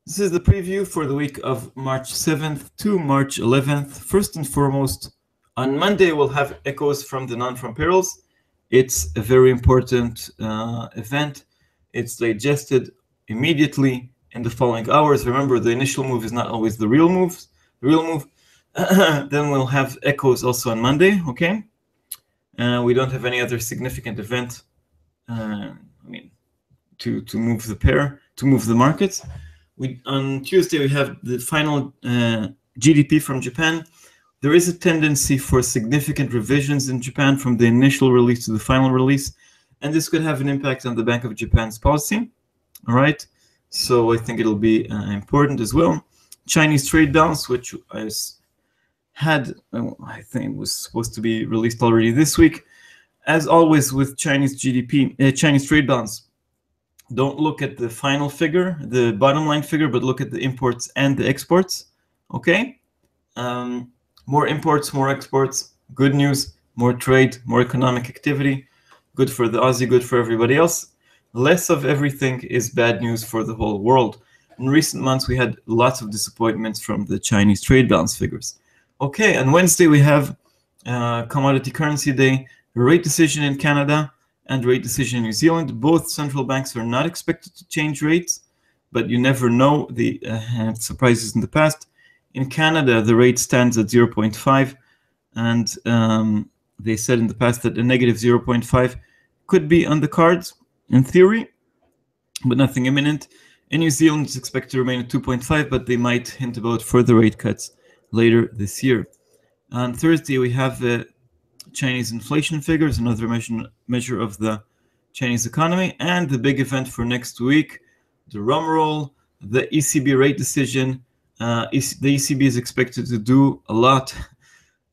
This is the preview for the week of March 7th to March 11th. First and foremost, on Monday, we'll have echoes from the non-farm payrolls. It's a very important event. It's digested immediately in the following hours. Remember, the initial move is not always the real move. Then we'll have echoes also on Monday, okay? We don't have any other significant event, to move the pair, to move the markets. On Tuesday, we have the final GDP from Japan. There is a tendency for significant revisions in Japan from the initial release to the final release, and this could have an impact on the Bank of Japan's policy. All right, so I think it'll be important as well. Chinese trade balance, which I think was supposed to be released already this week. As always with Chinese GDP, Chinese trade balance, don't look at the final figure, the bottom line figure, but look at the imports and the exports, okay? More imports, more exports, good news, more trade, more economic activity, good for the Aussie, good for everybody else. Less of everything is bad news for the whole world. In recent months, we had lots of disappointments from the Chinese trade balance figures. Okay, on Wednesday, we have Commodity Currency Day, rate decision in Canada, and rate decision in New Zealand. Both central banks are not expected to change rates, but you never know. The surprises in the past. In Canada, the rate stands at 0.5, and they said in the past that a negative 0.5 could be on the cards in theory, but nothing imminent. In New Zealand, it's expected to remain at 2.5, but they might hint about further rate cuts later this year. On Thursday, we have Chinese inflation figures, another measure of the Chinese economy, and the big event for next week, the drum roll, the ECB rate decision. The ECB is expected to do a lot.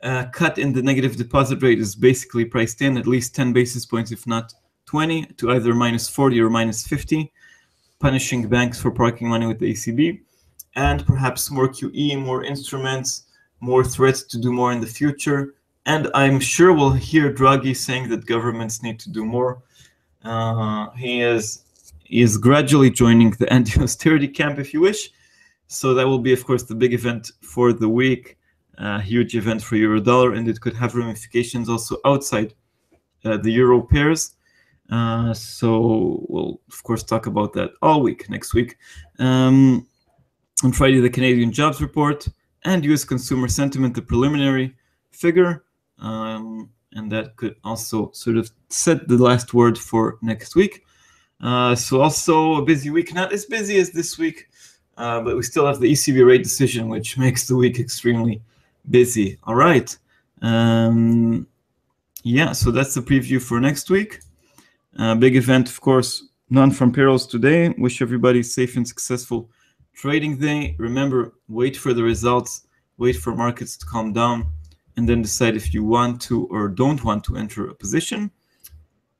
Cut in the negative deposit rate is basically priced in, at least 10 basis points, if not 20, to either minus 40 or minus 50, punishing banks for parking money with the ECB, and perhaps more QE, more instruments, more threats to do more in the future. And I'm sure we'll hear Draghi saying that governments need to do more. He is gradually joining the anti-austerity camp, if you wish. So that will be, of course, the big event for the week, huge event for euro-dollar, and it could have ramifications also outside the euro pairs. So we'll, of course, talk about that all week next week. On Friday, the Canadian jobs report and U.S. consumer sentiment, the preliminary figure. And that could also sort of set the last word for next week. So also a busy week, not as busy as this week, but we still have the ECB rate decision, which makes the week extremely busy. All right. Yeah, so that's the preview for next week. Big event, of course, non-farm payrolls today. Wish everybody safe and successful trading day. Remember, wait for the results, wait for markets to calm down, and then decide if you want to or don't want to enter a position.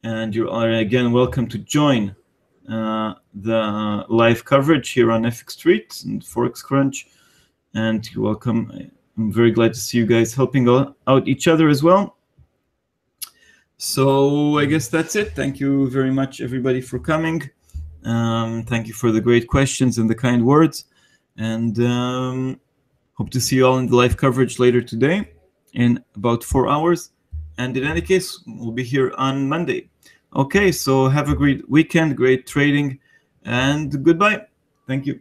And you are again welcome to join the live coverage here on FX Street and Forex Crunch. And you're welcome. I'm very glad to see you guys helping out each other as well. So I guess that's it. Thank you very much, everybody, for coming. Thank you for the great questions and the kind words. And hope to see you all in the live coverage later today in about 4 hours. And in any case, we'll be here on Monday. Okay, so have a great weekend, great trading, and goodbye. Thank you.